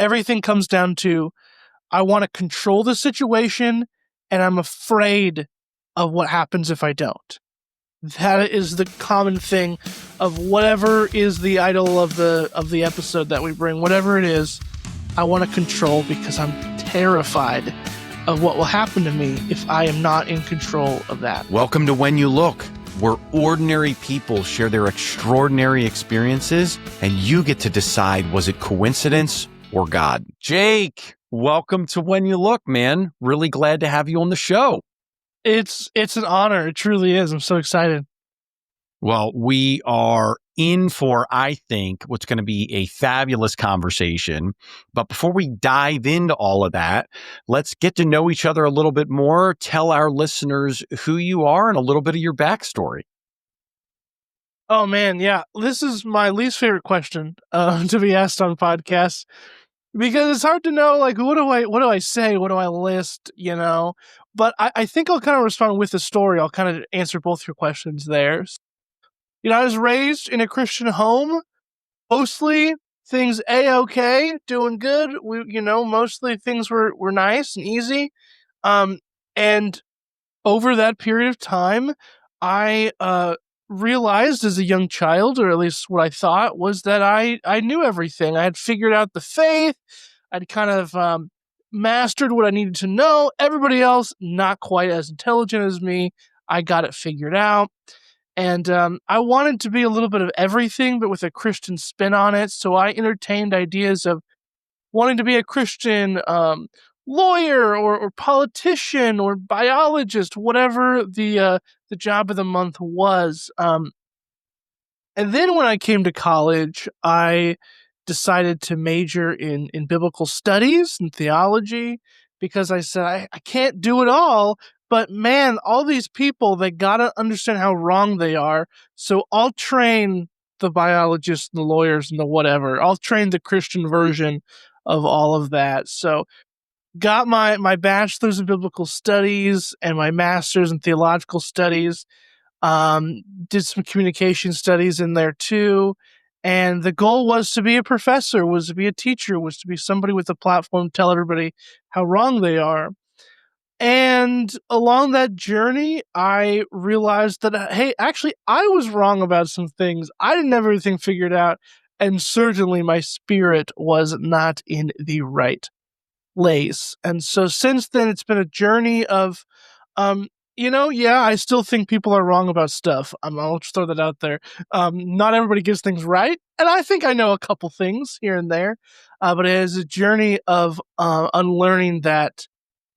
everything comes down to, I want to control the situation, and I'm afraid of what happens if I don't. That is the common thing of whatever is the idol of the episode that we bring, whatever it is, I want to control because I'm terrified of what will happen to me if I am not in control of that. Welcome to When You Look, where ordinary people share their extraordinary experiences, and you get to decide, was it coincidence or God? Jake, welcome to When You Look, man. Really glad to have you on the show. It's an honor. It truly is. I'm so excited. Well, we are in for, I think, what's going to be a fabulous conversation. But before we dive into all of that, let's get to know each other a little bit more. Tell our listeners who you are and a little bit of your backstory. Oh, man. Yeah. This is my least favorite question to be asked on podcasts, because it's hard to know, like, what do I say? What do I list? But I think I'll kind of respond with the story. I'll kind of answer both your questions there. I was raised in a Christian home. Mostly things A-okay, doing good. Mostly things were nice and easy. And over that period of time, I realized as a young child, or at least what I thought, was that I knew everything. I had figured out the faith. I'd kind of mastered what I needed to know. Everybody else, not quite as intelligent as me. I got it figured out. And I wanted to be a little bit of everything, but with a Christian spin on it. So I entertained ideas of wanting to be a Christian lawyer or politician or biologist, whatever the job of the month was. And then when I came to college, I decided to major in biblical studies and theology, because I said, I can't do it all. But man, all these people, they gotta understand how wrong they are. So I'll train the biologists and the lawyers and the whatever. I'll train the Christian version of all of that. So got my bachelor's in biblical studies and my master's in theological studies. Did some communication studies in there too. And the goal was to be a professor, was to be a teacher, was to be somebody with a platform to tell everybody how wrong they are. And along that journey, I realized that, hey, actually, I was wrong about some things. I didn't have everything figured out. And certainly my spirit was not in the right place. And so since then, it's been a journey of, I still think people are wrong about stuff. I'll just throw that out there. Not everybody gets things right. And I think I know a couple things here and there. But it is a journey of unlearning that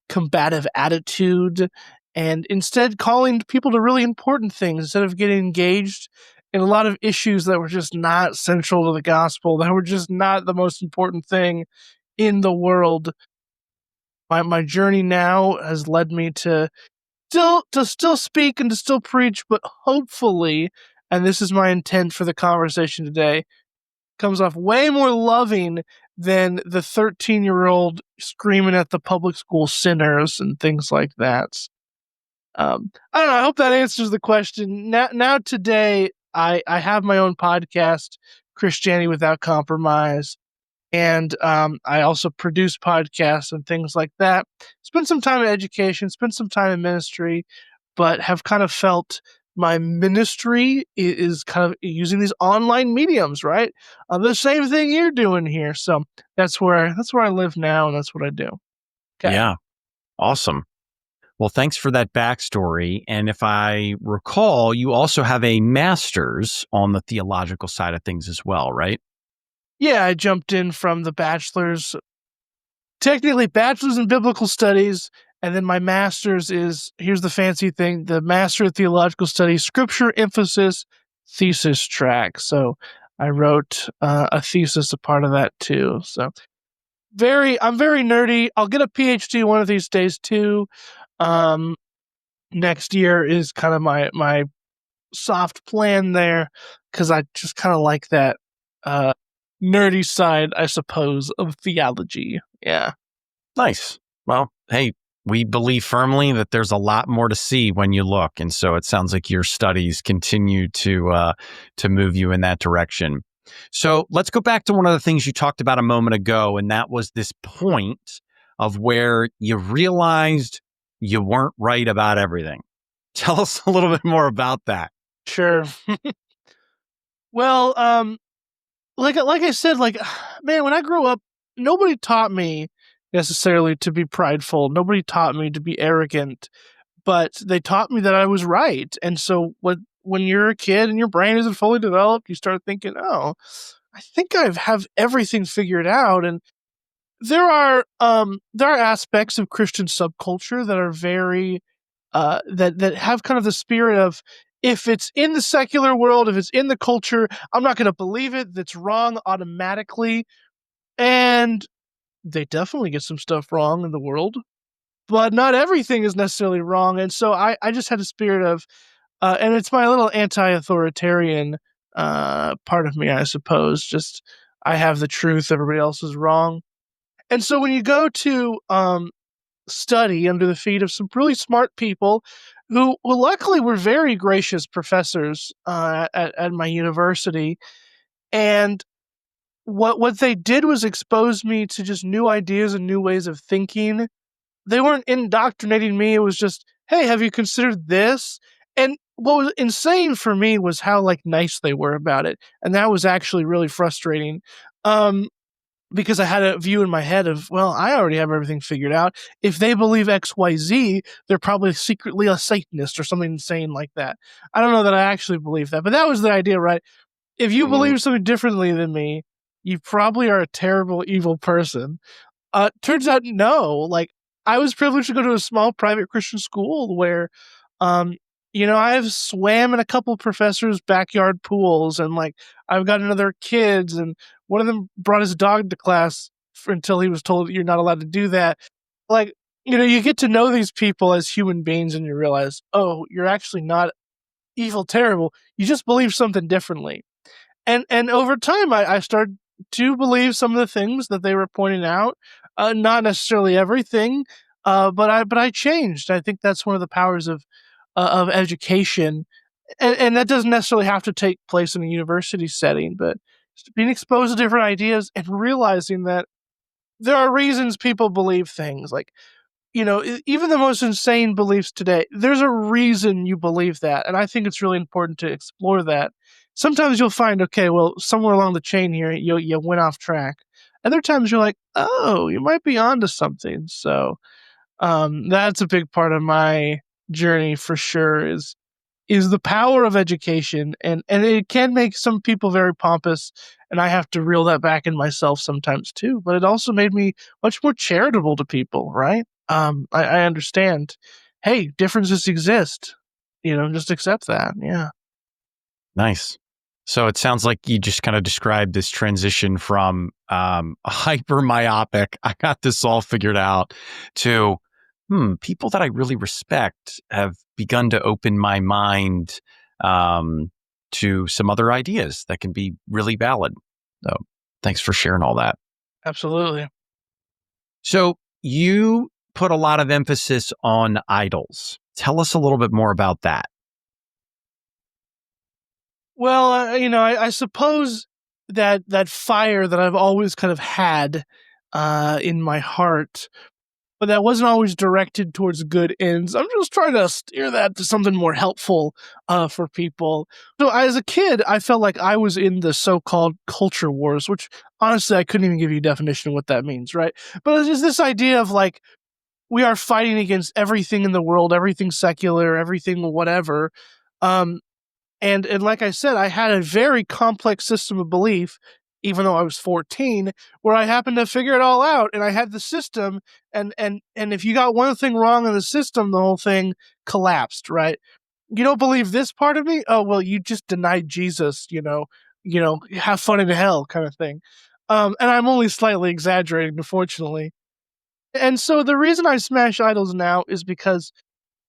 combative attitude, and instead calling people to really important things, instead of getting engaged in a lot of issues that were just not central to the gospel, that were just not the most important thing in the world. My journey now has led me to still speak and to still preach, but hopefully, and this is my intent for the conversation today, comes off way more loving than the 13-year-old screaming at the public school sinners and things like that. I don't know. I hope that answers the question. Now today, I have my own podcast, Christianity Without Compromise. And I also produce podcasts and things like that. Spend some time in education, spend some time in ministry, but have kind of felt my ministry is kind of using these online mediums, right? The same thing you're doing here. So that's where I live now, and that's what I do. Okay. Yeah. Awesome. Well, thanks for that backstory. And if I recall, you also have a master's on the theological side of things as well, right? Yeah, I jumped in from the bachelor's, technically bachelor's in biblical studies. And then my master's is, here's the fancy thing, the Master of Theological Studies, Scripture Emphasis Thesis track. So I wrote a thesis, a part of that too. So I'm very nerdy. I'll get a PhD one of these days too. Next year is kind of my soft plan there, because I just kind of like that nerdy side, I suppose, of theology. Yeah. Nice. Well, hey, we believe firmly that there's a lot more to see when you look. And so it sounds like your studies continue to move you in that direction. So let's go back to one of the things you talked about a moment ago, and that was this point of where you realized you weren't right about everything. Tell us a little bit more about that. Sure. Well, like I said, like man, when I grew up, nobody taught me necessarily to be prideful. Nobody taught me to be arrogant, but they taught me that I was right. And so when you're a kid and your brain isn't fully developed, you start thinking, "Oh, I think I have everything figured out." And there are aspects of Christian subculture that are very that have kind of the spirit of, if it's in the secular world, if it's in the culture, I'm not going to believe it. That's wrong automatically. And they definitely get some stuff wrong in the world, but not everything is necessarily wrong. And so I just had a spirit of, and it's my little anti-authoritarian part of me, I suppose. Just I have the truth, everybody else is wrong. And so when you go to study under the feet of some really smart people who luckily were very gracious professors at my university, and what they did was expose me to just new ideas and new ways of thinking. They weren't indoctrinating me. It was just, hey, have you considered this? And what was insane for me was how like nice they were about it, and that was actually really frustrating. Um, because I had a view in my head of, well, I already have everything figured out. If they believe XYZ, they're probably secretly a Satanist or something insane like that. I don't know that I actually believe that, but that was the idea, right? If you Mhm. believe something differently than me, you probably are a terrible, evil person. Turns out, no. Like, I was privileged to go to a small private Christian school where, um, I've swam in a couple professors' backyard pools, and like I've gotten other kids, and one of them brought his dog to class until he was told you're not allowed to do that. Like, you get to know these people as human beings, and you realize, oh, you're actually not evil, terrible. You just believe something differently. And over time, I started to believe some of the things that they were pointing out, not necessarily everything, but I changed. I think that's one of the powers of education, and that doesn't necessarily have to take place in a university setting, but just being exposed to different ideas and realizing that there are reasons people believe things. Like, even the most insane beliefs today, there's a reason you believe that. And I think it's really important to explore that. Sometimes you'll find, okay, well, somewhere along the chain here, you went off track. Other times you're like, oh, you might be onto something. So that's a big part of my journey for sure is the power of education, and it can make some people very pompous, and I have to reel that back in myself sometimes too, but it also made me much more charitable to people, right? I understand, hey, differences exist, just accept that. Yeah. Nice. So it sounds like you just kind of described this transition from hyper myopic, I got this all figured out, to people that I really respect have begun to open my mind to some other ideas that can be really valid. So thanks for sharing all that. Absolutely. So you put a lot of emphasis on idols. Tell us a little bit more about that. Well, I suppose that fire that I've always kind of had in my heart, but that wasn't always directed towards good ends. I'm just trying to steer that to something more helpful for people. So as a kid, I felt like I was in the so-called culture wars, which honestly I couldn't even give you a definition of what that means, right? But it's just this idea of like we are fighting against everything in the world, everything secular, everything whatever. Um, and like I said, I had a very complex system of belief, even though I was 14, where I happened to figure it all out, and I had the system, and if you got one thing wrong in the system, the whole thing collapsed, right? You don't believe this part of me? Oh well, you just denied Jesus, have fun in hell kind of thing. And I'm only slightly exaggerating, unfortunately. And so the reason I smash idols now is because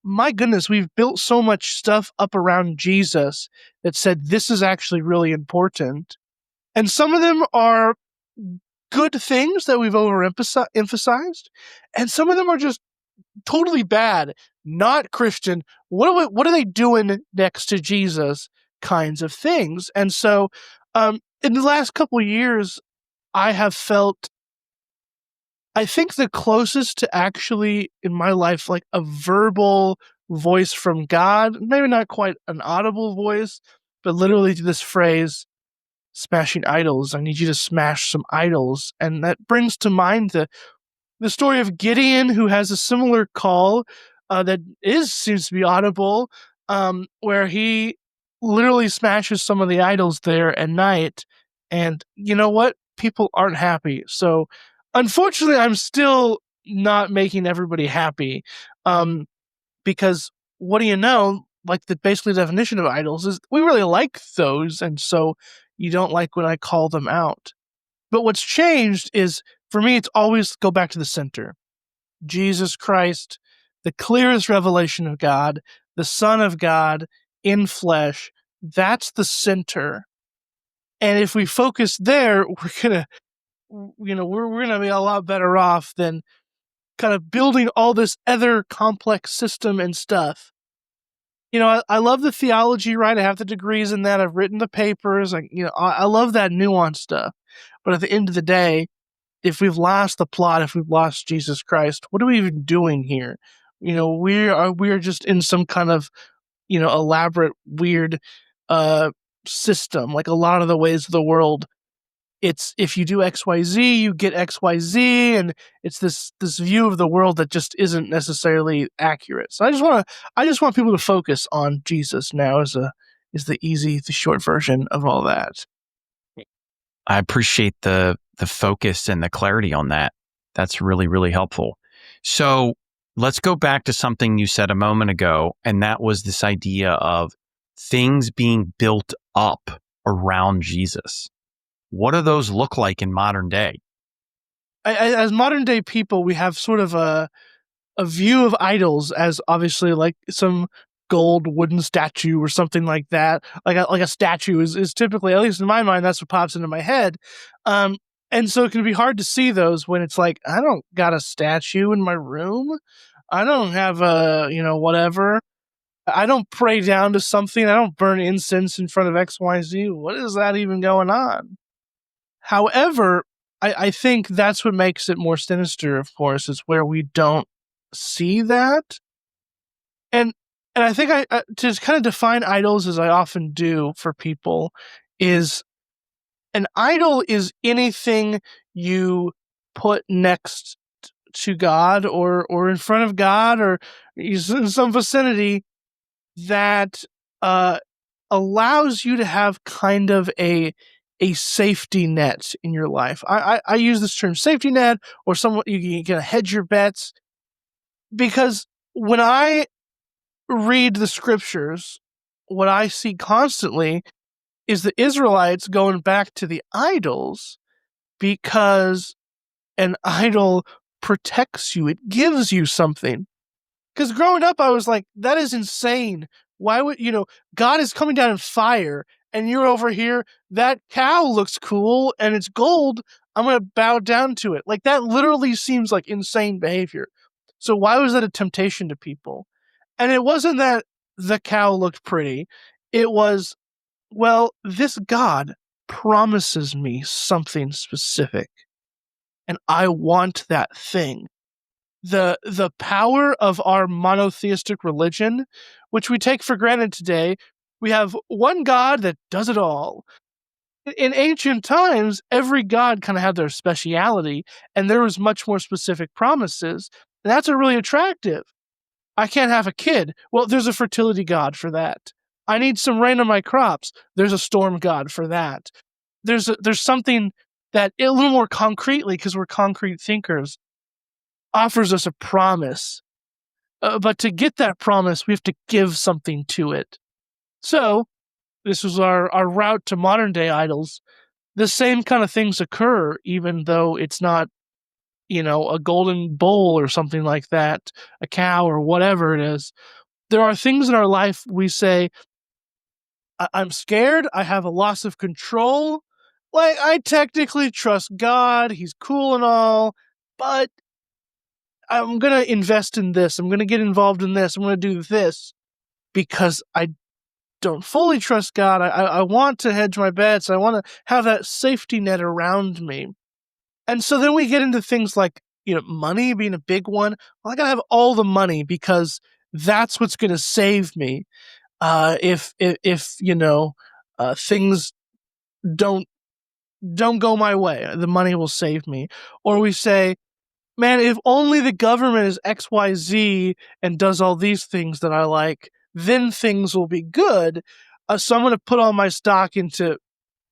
my goodness, we've built so much stuff up around Jesus that said this is actually really important. And some of them are good things that we've overemphasized, and some of them are just totally bad, not Christian. What are they doing next to Jesus kinds of things? And so in the last couple of years, I have felt, I think the closest to actually in my life, like a verbal voice from God, maybe not quite an audible voice, but literally this phrase, smashing idols. I need you to smash some idols. And that brings to mind the story of Gideon, who has a similar call that seems to be audible, where he literally smashes some of the idols there at night. And you know what? People aren't happy. So, unfortunately, I'm still not making everybody happy, because what do you know? Like the basically definition of idols is we really like those, and so you don't like when I call them out. But what's changed is, for me, it's always go back to the center. Jesus Christ, the clearest revelation of God, the Son of God in flesh. That's the center. And if we focus there, we're gonna be a lot better off than kind of building all this other complex system and stuff. I love the theology, right? I have the degrees in that. I've written the papers. I love that nuanced stuff. But at the end of the day, if we've lost the plot, if we've lost Jesus Christ, what are we even doing here? We are just in some kind of, elaborate, weird system. Like a lot of the ways of the world, it's if you do XYZ, you get XYZ, and it's this view of the world that just isn't necessarily accurate. So I just want people to focus on Jesus now is the short version of all that. I appreciate the focus and the clarity on that. That's really, really helpful. So let's go back to something you said a moment ago, and that was this idea of things being built up around Jesus. What do those look like in modern day? As modern day people, we have sort of a view of idols as obviously like some gold wooden statue or something like that. Like a statue is typically, at least in my mind, that's what pops into my head. And so it can be hard to see those when it's like, I don't got a statue in my room. I don't have whatever. I don't pray down to something. I don't burn incense in front of XYZ. What is that even going on? However, I think that's what makes it more sinister, of course, is where we don't see that. And I think to kind of define idols, as I often do for people, is an idol is anything you put next to God or in front of God or in some vicinity that allows you to have kind of a safety net in your life. I use this term safety net, or somewhat you can hedge your bets, because when I read the scriptures, what I see constantly is the Israelites going back to the idols because an idol protects you. It gives you something. Because growing up, I was like, that is insane. Why would, God is coming down in fire and you're over here, that cow looks cool and it's gold. I'm going to bow down to it. Like that literally seems like insane behavior. So why was that a temptation to people? And it wasn't that the cow looked pretty. It was, well, this God promises me something specific and I want that thing. The power of our monotheistic religion, which we take for granted today, we have one God that does it all. In ancient times, every god kind of had their speciality, and there was much more specific promises. And that's really attractive. I can't have a kid. Well, there's a fertility god for that. I need some rain on my crops. There's a storm god for that. There's something that a little more concretely, because we're concrete thinkers, offers us a promise. But to get that promise, we have to give something to it. So this was our route to modern day idols. The same kind of things occur, even though it's not, a golden bowl or something like that, a cow or whatever it is. There are things in our life we say, I'm scared. I have a loss of control. Like, I technically trust God. He's cool and all, but I'm going to invest in this. I'm going to get involved in this. I'm going to do this because I don't fully trust God. I want to hedge my bets. I want to have that safety net around me. And so then we get into things like, money being a big one. Well, I gotta have all the money because that's what's going to save me. If things don't go my way, the money will save me. Or we say, man, if only the government is XYZ and does all these things that I like, then things will be good. So I'm going to put all my stock into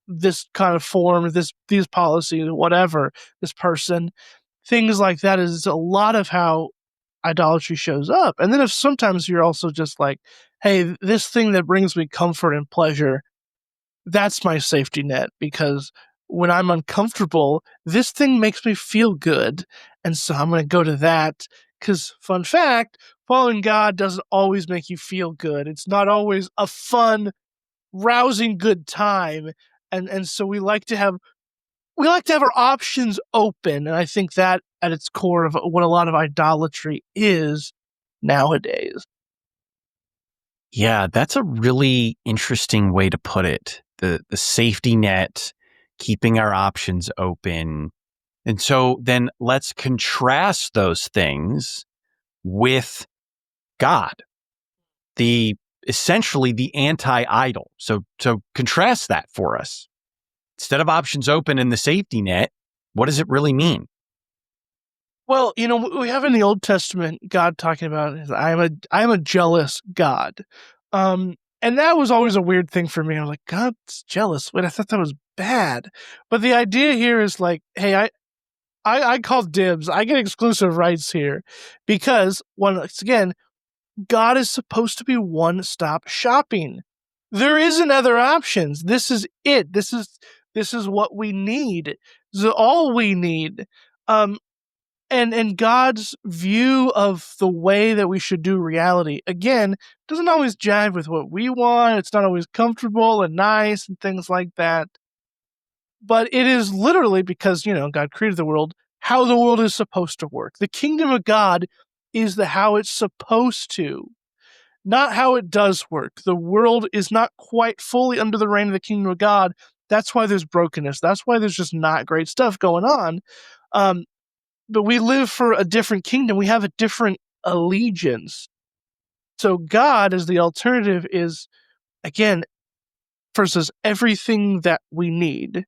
this kind of form, these policies, whatever, this person. Things like that is a lot of how idolatry shows up. And then if sometimes you're also just like, hey, this thing that brings me comfort and pleasure, that's my safety net, because when I'm uncomfortable, this thing makes me feel good. And so I'm going to go to that. Because, fun fact, following God doesn't always make you feel good. It's not always a fun, rousing good time. And so we like to have our options open. And I think that at its core of what a lot of idolatry is nowadays. Yeah, that's a really interesting way to put it. The safety net, keeping our options open. And so then let's contrast those things with God, essentially the anti-idol. So contrast that for us. Instead of options open in the safety net, what does it really mean? Well, we have in the Old Testament God talking about, I am a jealous God. And that was always a weird thing for me. I was like, God's jealous. Wait, I thought that was bad. But the idea here is like, hey, I call dibs. I get exclusive rights here because, once again, God is supposed to be one-stop shopping. There isn't other options. This is it. This is what we need. This is all we need. And God's view of the way that we should do reality, again, doesn't always jive with what we want. It's not always comfortable and nice and things like that. But it is literally because, God created the world, how the world is supposed to work. The kingdom of God is how it's supposed to, not how it does work. The world is not quite fully under the reign of the kingdom of God. That's why there's brokenness. That's why there's just not great stuff going on. But we live for a different kingdom. We have a different allegiance. So God, as the alternative, is, again, first is everything that we need.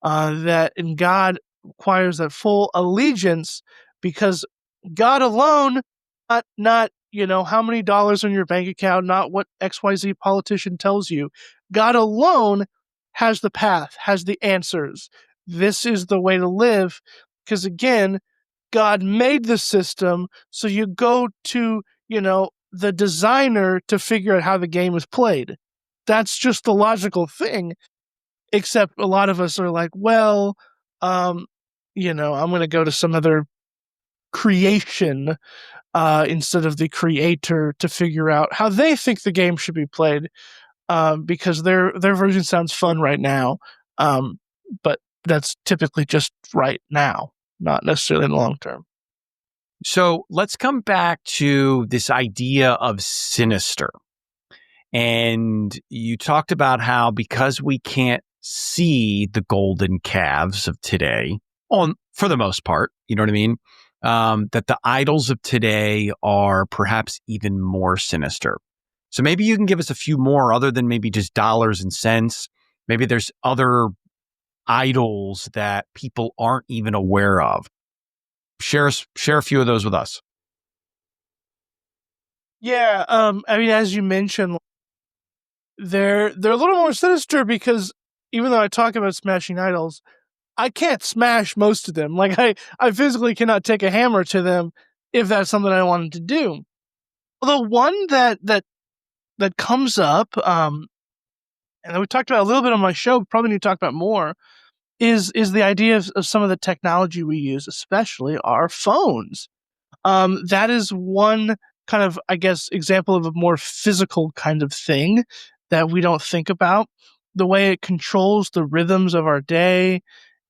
That in God requires that full allegiance, because God alone, not how many dollars in your bank account, not what XYZ politician tells you. God alone has the path, has the answers. This is the way to live, because again, God made the system, so you go to, the designer to figure out how the game is played. That's just the logical thing. Except a lot of us are like, well, I'm going to go to some other creation instead of the creator to figure out how they think the game should be played, because their version sounds fun right now, but that's typically just right now, not necessarily in the long term. So let's come back to this idea of sinister. And you talked about how, because we can't see the golden calves of today, for the most part, you know what I mean? That the idols of today are perhaps even more sinister. So maybe you can give us a few more, other than maybe just dollars and cents. Maybe there's other idols that people aren't even aware of. Share a few of those with us. Yeah, as you mentioned, they're a little more sinister, because even though I talk about smashing idols, I can't smash most of them. Like I physically cannot take a hammer to them if that's something I wanted to do. The one that comes up, and we talked about a little bit on my show, probably need to talk about more, is the idea of some of the technology we use, especially our phones. That is one kind of, I guess, example of a more physical kind of thing that we don't think about. The way it controls the rhythms of our day,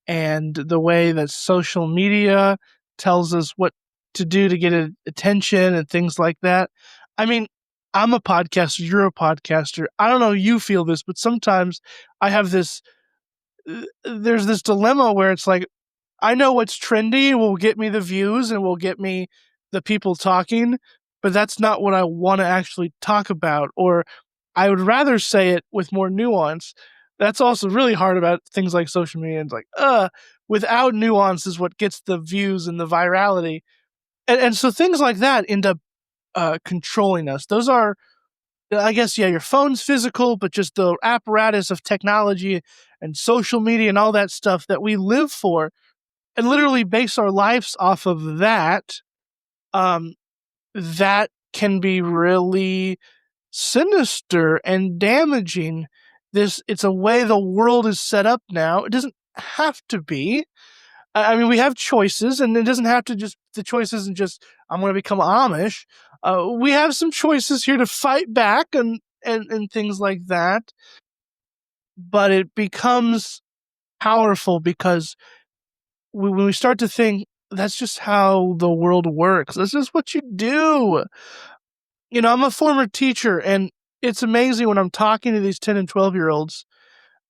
and the way that social media tells us what to do to get attention and things like that. I mean, I'm a podcaster, you're a podcaster. I don't know how you feel this, but sometimes I have this there's this dilemma where it's like I know what's trendy will get me the views and will get me the people talking, but that's not what I want to actually talk about. Or I would rather say it with more nuance. That's also really hard about things like social media. It's like, without nuance is what gets the views and the virality. And so things like that end up controlling us. Those are, I guess, yeah, your phone's physical, but just the apparatus of technology and social media and all that stuff that we live for and literally base our lives off of that, um, that can be really sinister and damaging. It's a way the world is set up now. It doesn't have to be. I mean, we have choices, and it doesn't have to just, the choice isn't just, I'm going to become Amish. We have some choices here to fight back and things like that. But it becomes powerful because when we start to think that's just how the world works, this is what you do. You know, I'm a former teacher, and it's amazing when I'm talking to these 10 and 12-year-olds,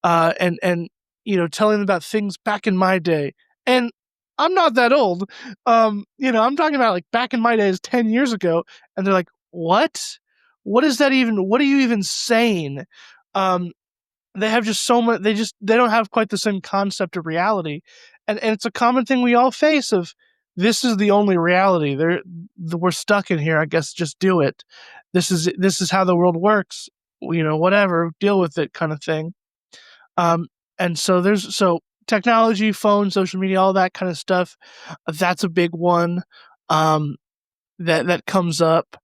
and you know, telling them about things back in my day. And I'm not that old. You know, I'm talking about like back in my days 10 years ago, and they're like, "What? What is that even? What are you even saying?" Um, they have just so much, they don't have quite the same concept of reality. And it's a common thing we all face of this is the only reality. We're stuck in here, I guess just do it. This is how the world works. You know, whatever, deal with it kind of thing. Um and so technology, phone, social media, all that kind of stuff, that's a big one that comes up.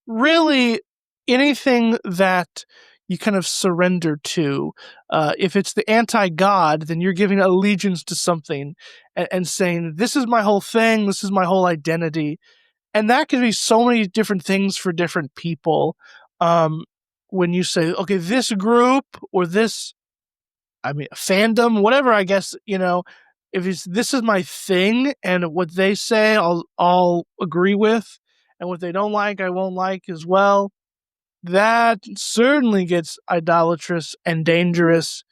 Really, anything that you kind of surrender to. If it's the anti-God, then you're giving allegiance to something and saying, this is my whole thing, this is my whole identity. And that can be so many different things for different people. When you say, okay, this group or this, I mean, fandom, whatever, I guess, you know, if it's, this is my thing and what they say, I'll agree with. And what they don't like, I won't like as well. That certainly gets idolatrous and dangerous,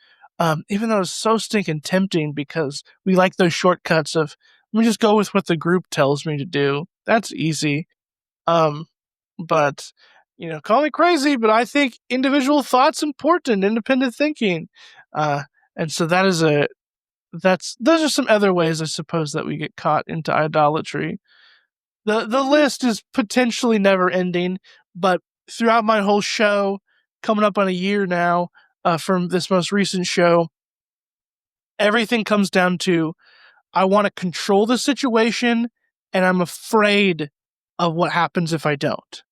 even though it's so stinking tempting because we like those shortcuts of, let me just go with what the group tells me to do. That's easy. Um, but, you know, call me crazy, but I think individual thought's important, independent thinking. Uh, and so those are some other ways, I suppose, that we get caught into idolatry. The list is potentially never ending, but throughout my whole show, coming up on a year now, from this most recent show, everything comes down to I want to control the situation, and I'm afraid of what happens if I don't.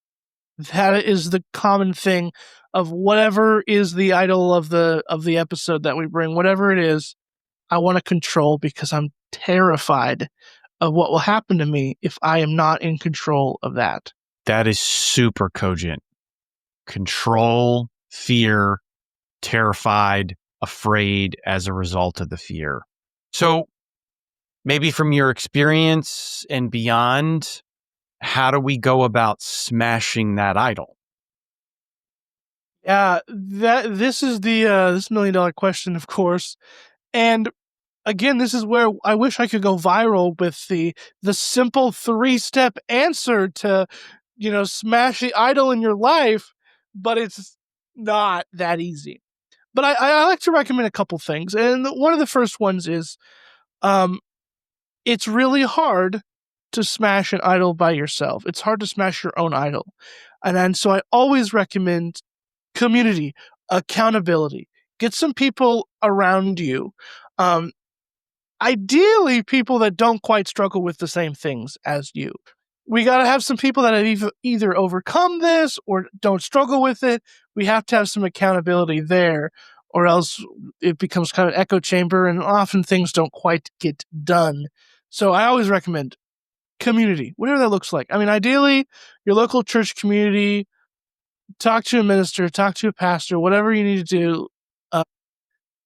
That is the common thing of whatever is the idol of the episode that we bring, whatever it is. I want to control because I'm terrified of what will happen to me if I am not in control of that. That is super cogent. Control, fear, terrified, afraid as a result of the fear. So maybe from your experience and beyond, how do we go about smashing that idol? Yeah, this is the this $1 million question, of course. And again, this is where I wish I could go viral with the simple 3-step answer to, you know, smash the idol in your life, but it's not that easy. But I like to recommend a couple things, and one of the first ones is, it's really hard to smash an idol by yourself. It's hard to smash your own idol, and so I always recommend community, accountability. Get some people around you. Um, Ideally, people that don't quite struggle with the same things as you. We got to have some people that have either overcome this or don't struggle with it. We have to have some accountability there, or else it becomes kind of an echo chamber, and often things don't quite get done. So I always recommend community, whatever that looks like. I mean, ideally, your local church community, talk to a minister, talk to a pastor, whatever you need to do.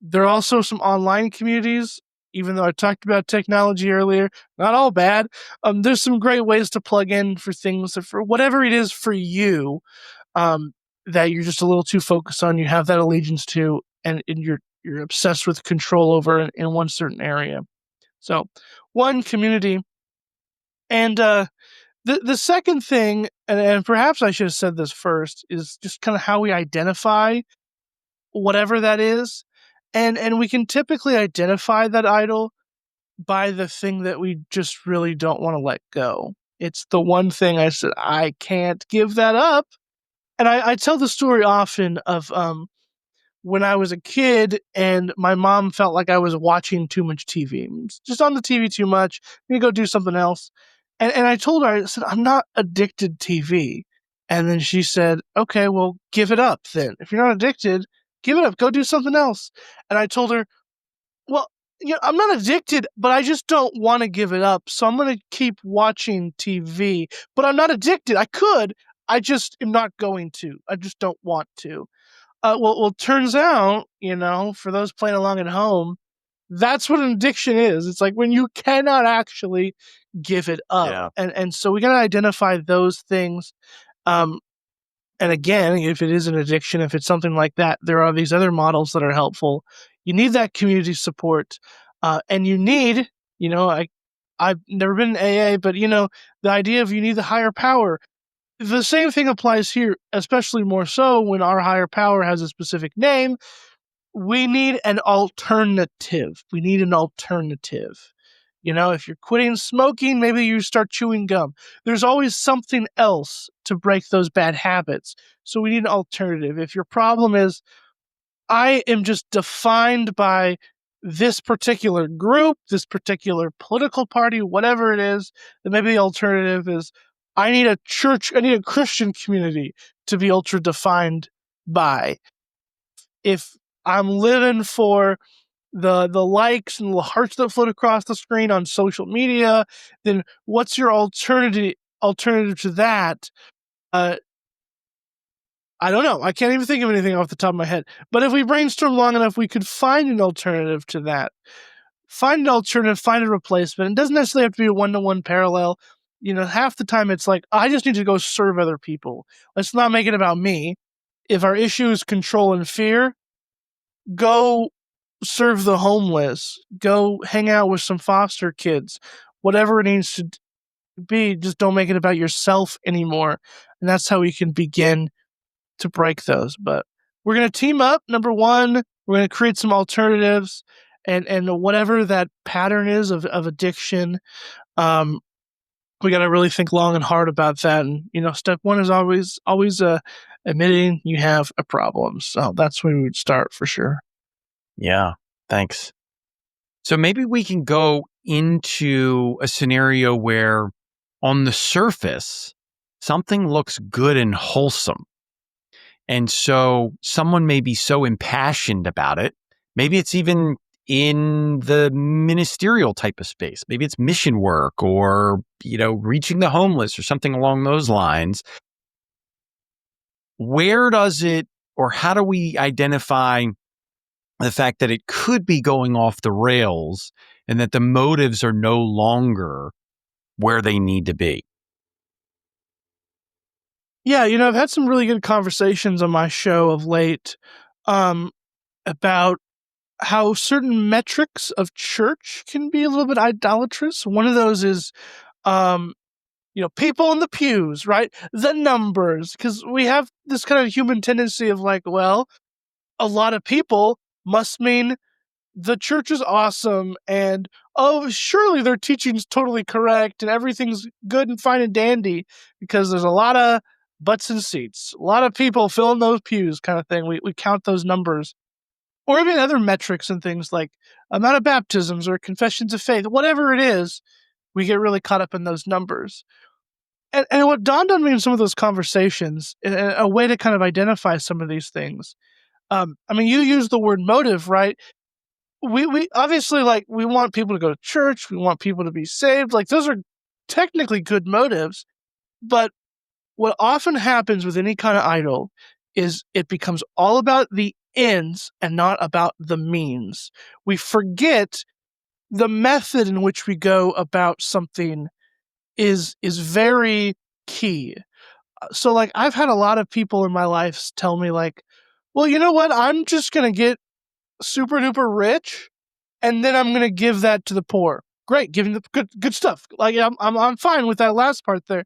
There are also some online communities, even though I talked about technology earlier, not all bad. There's some great ways to plug in for things, for whatever it is for you. that you're just a little too focused on, you have that allegiance to, and you're obsessed with control over in one certain area. So, one, community. And the second thing, and perhaps I should have said this first, is just kind of how we identify whatever that is. And we can typically identify that idol by the thing that we just really don't want to let go. It's the one thing I said, I can't give that up. And I tell the story often of when I was a kid and my mom felt like I was watching too much TV, just on the TV too much. I'm gonna go do something else. And I told her, I said, I'm not addicted to TV. And then she said, okay, well, give it up then. If you're not addicted, give it up. Go do something else. And I told her, well, I'm not addicted, but I just don't want to give it up. So I'm going to keep watching TV. But I'm not addicted. I could. I just am not going to. I just don't want to. Well, turns out, for those playing along at home, that's what an addiction is. It's like when you cannot actually give it up. Yeah. And so we got to identify those things. And again, if it is an addiction, if it's something like that, there are these other models that are helpful. You need that community support. And you need, I've never been in AA, but, the idea of you need the higher power. The same thing applies here, especially more so when our higher power has a specific name. We need an alternative. We need an alternative. If you're quitting smoking, maybe you start chewing gum. There's always something else to break those bad habits. So we need an alternative. If your problem is, I am just defined by this particular group, this particular political party, whatever it is, then maybe the alternative is, I need a church, I need a Christian community to be ultra defined by. If I'm living for the likes and the hearts that float across the screen on social media, then what's your alternative to that? I don't know. I can't even think of anything off the top of my head. But if we brainstorm long enough, we could find an alternative to that. Find an alternative, find a replacement. It doesn't necessarily have to be a one-to-one parallel. Half the time it's like, I just need to go serve other people. Let's not make it about me. If our issue is control and fear, go serve the homeless, go hang out with some foster kids, whatever it needs to be. Just don't make it about yourself anymore. And that's how we can begin to break those. But we're going to team up. Number one, we're going to create some alternatives, and whatever that pattern is of addiction, we got to really think long and hard about that. And, step one is always admitting you have a problem. So that's where we would start for sure. Yeah, thanks. So maybe we can go into a scenario where on the surface, something looks good and wholesome. And so someone may be so impassioned about it. Maybe it's even in the ministerial type of space. Maybe it's mission work or, reaching the homeless or something along those lines. Where does it, or how do we identify the fact that it could be going off the rails and that the motives are no longer where they need to be? Yeah, I've had some really good conversations on my show of late about how certain metrics of church can be a little bit idolatrous. One of those is, people in the pews, right? The numbers, because we have this kind of human tendency of like, well, a lot of people must mean the church is awesome, and surely their teaching's totally correct and everything's good and fine and dandy because there's a lot of butts and seats, a lot of people filling those pews kind of thing. We count those numbers. Or even other metrics and things like amount of baptisms or confessions of faith, whatever it is, we get really caught up in those numbers. And what dawned on me in some of those conversations, a way to kind of identify some of these things. You use the word motive, right? We obviously, like, we want people to go to church. We want people to be saved. Like, those are technically good motives. But what often happens with any kind of idol is it becomes all about the ends and not about the means. We forget the method in which we go about something is very key. So like I've had a lot of people in my life tell me like, well, you know what? I'm just going to get super duper rich and then I'm going to give that to the poor. Great. Giving the good stuff. Like I'm fine with that last part there.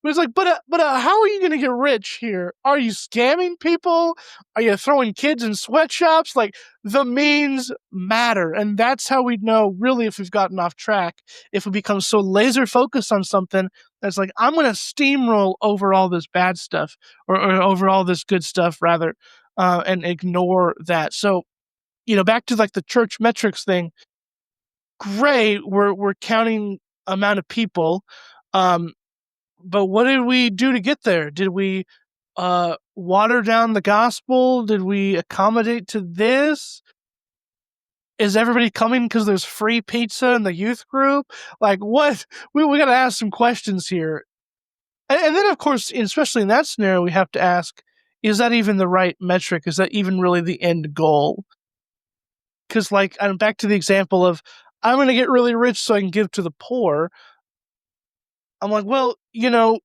But it's like, how are you going to get rich here? Are you scamming people? Are you throwing kids in sweatshops? Like, the means matter. And that's how we know, really, if we've gotten off track, if we become so laser focused on something that's like, I'm going to steamroll over all this bad stuff, or over all this good stuff, rather, and ignore that. So, back to like the church metrics thing. Great, we're counting amount of people. But what did we do to get there? Did we water down the gospel? Did we accommodate to this? Is everybody coming because there's free pizza in the youth group? Like, what? We got to ask some questions here. And then, of course, especially in that scenario, we have to ask, is that even the right metric? Is that even really the end goal? Because, like, I'm back to the example of, I'm going to get really rich so I can give to the poor. I'm like, well, you don't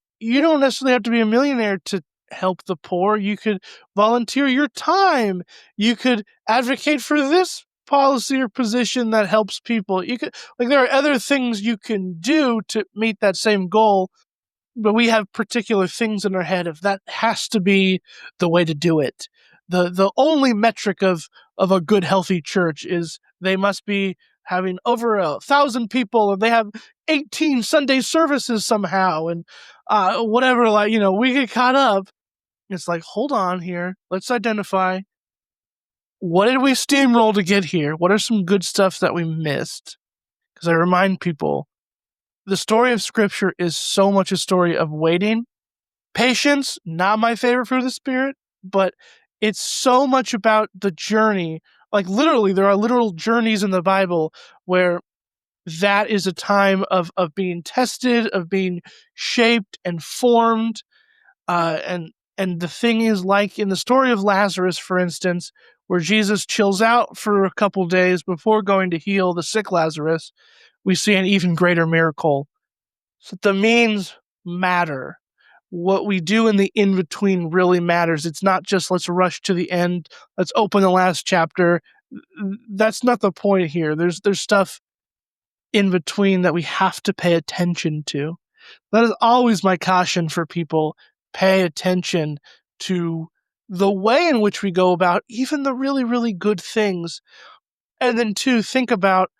necessarily have to be a millionaire to help the poor. You could volunteer your time. You could advocate for this policy or position that helps people. You could, like, there are other things you can do to meet that same goal, but we have particular things in our head of that has to be the way to do it. The only metric of a good, healthy church is they must be having over 1,000 people, and they have 18 Sunday services somehow, and whatever. Like, we get caught up. It's like, hold on here. Let's identify, what did we steamroll to get here? What are some good stuff that we missed? Because I remind people, the story of Scripture is so much a story of waiting. Patience, not my favorite fruit of the Spirit, but it's so much about the journey. Like, literally, there are literal journeys in the Bible where that is a time of being tested, of being shaped and formed. And the thing is, like in the story of Lazarus, for instance, where Jesus chills out for a couple days before going to heal the sick Lazarus, we see an even greater miracle. So the means matter. What we do in the in-between really matters. It's not just, let's rush to the end, let's open the last chapter. That's not the point here. There's stuff in between that we have to pay attention to. That is always my caution for people. Pay attention to the way in which we go about even the really, really good things. And then, two, think about,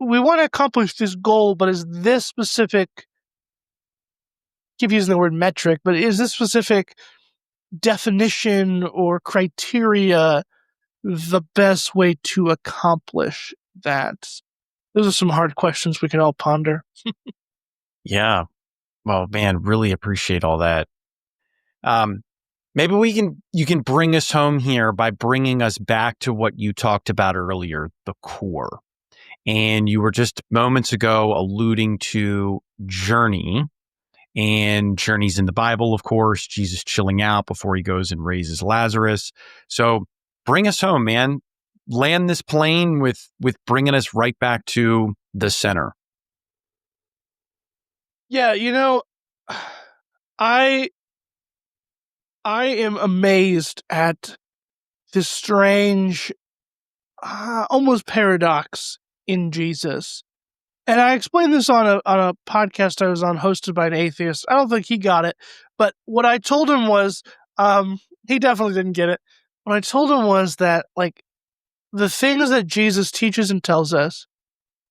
we want to accomplish this goal, but is this specific, keep using the word metric, but is this specific definition or criteria the best way to accomplish that? Those are some hard questions we can all ponder. Yeah. Well, man, really appreciate all that. Maybe you can bring us home here by bringing us back to what you talked about earlier, the core. And you were just moments ago alluding to journey, and journeys in the Bible, of course, Jesus chilling out before he goes and raises Lazarus. So bring us home, man. Land this plane with bringing us right back to the center. Yeah, I am amazed at this strange, almost paradox in Jesus. And I explained this on a podcast I was on, hosted by an atheist. I don't think he got it, but what I told him was, he definitely didn't get it. What I told him was that, like, the things that Jesus teaches and tells us,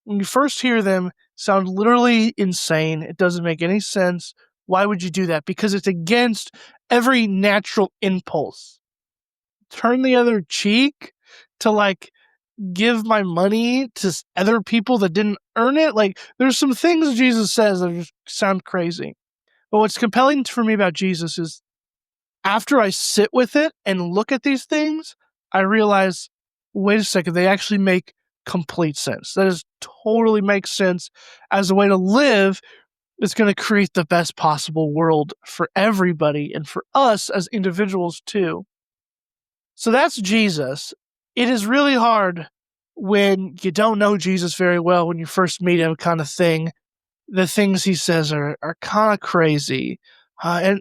when you first hear them, sound literally insane. It doesn't make any sense. Why would you do that? Because it's against every natural impulse. Turn the other cheek to, like, give my money to other people that didn't earn it. Like, there's some things Jesus says that just sound crazy. But what's compelling for me about Jesus is, after I sit with it and look at these things, I realize, wait a second, they actually make complete sense. That is totally makes sense as a way to live. It's going to create the best possible world for everybody and for us as individuals too. So that's Jesus. It is really hard when you don't know Jesus very well, when you first meet him, kind of thing. The things he says are kind of crazy. And,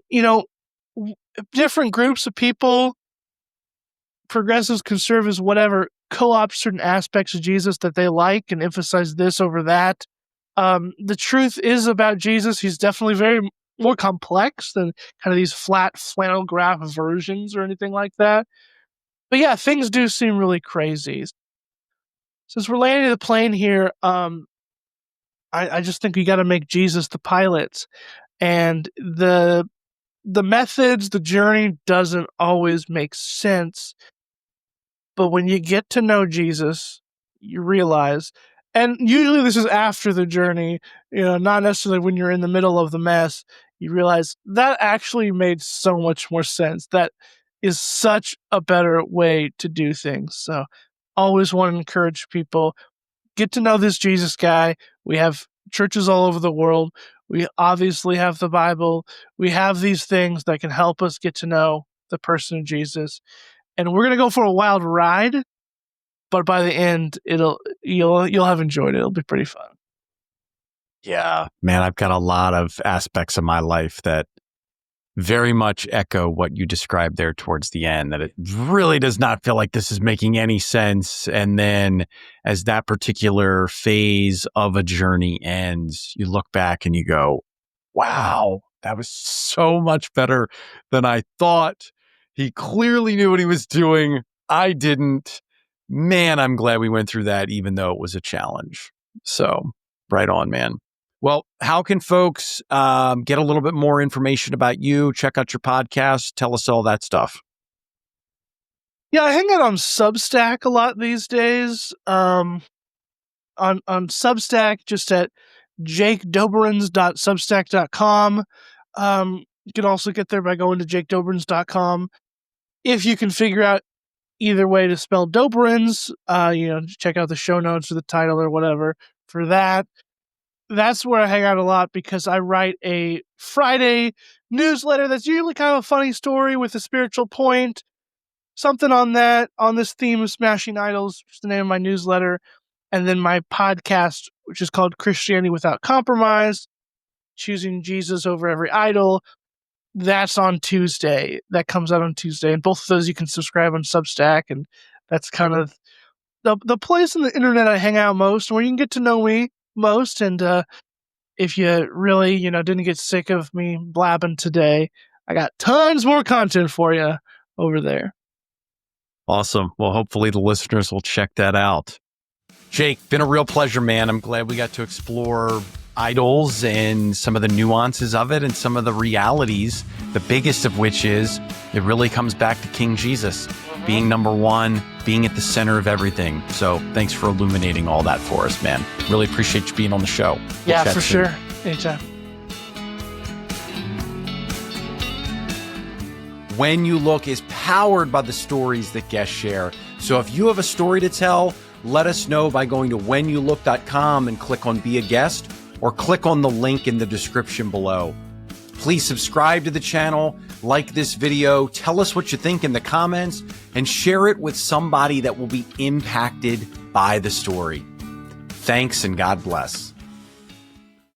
different groups of people, progressives, conservatives, whatever, co-opt certain aspects of Jesus that they like and emphasize this over that. The truth is about Jesus, he's definitely very more complex than kind of these flat flannel graph versions or anything like that. But yeah, things do seem really crazy. Since we're landing the plane here, I just think we got to make Jesus the pilot, and the methods, the journey doesn't always make sense. But when you get to know Jesus, you realize, and usually this is after the journey, not necessarily when you're in the middle of the mess, you realize that actually made so much more sense. That is such a better way to do things. So always want to encourage people, get to know this Jesus guy. We have churches all over the world. We obviously have the Bible. We have these things that can help us get to know the person of Jesus. And we're going to go for a wild ride, but by the end, you'll have enjoyed it. It'll be pretty fun. Yeah, man, I've got a lot of aspects of my life that very much echo what you described there towards the end, that it really does not feel like this is making any sense. And then as that particular phase of a journey ends, you look back and you go, wow, that was so much better than I thought. He clearly knew what he was doing. I didn't. Man, I'm glad we went through that, even though it was a challenge. So right on, man. Well, how can folks get a little bit more information about you, check out your podcast, tell us all that stuff? Yeah, I hang out on Substack a lot these days. On Substack, just at jakedoberenz.substack.com. You can also get there by going to jakedoberenz.com. If you can figure out either way to spell Doberenz, check out the show notes or the title or whatever for that. That's where I hang out a lot because I write a Friday newsletter that's usually kind of a funny story with a spiritual point, something on this theme of smashing idols, which is the name of my newsletter. And then my podcast, which is called Christianity Without Compromise, choosing Jesus over every idol. That's on Tuesday. That comes out on Tuesday. And both of those you can subscribe on Substack. And that's kind of the place on the internet I hang out most, where you can get to know me most. And if you really, didn't get sick of me blabbing today, I got tons more content for you over there. Awesome. Well, hopefully the listeners will check that out. Jake, been a real pleasure, man. I'm glad we got to explore idols and some of the nuances of it and some of the realities, the biggest of which is it really comes back to King Jesus being number one, being at the center of everything. So thanks for illuminating all that for us, man. Really appreciate you being on the show. Yeah, for sure. Anytime. When You Look is powered by the stories that guests share. So if you have a story to tell, let us know by going to whenyoulook.com and click on Be a Guest, or click on the link in the description below. Please subscribe to the channel, like this video, tell us what you think in the comments, and share it with somebody that will be impacted by the story. Thanks and God bless.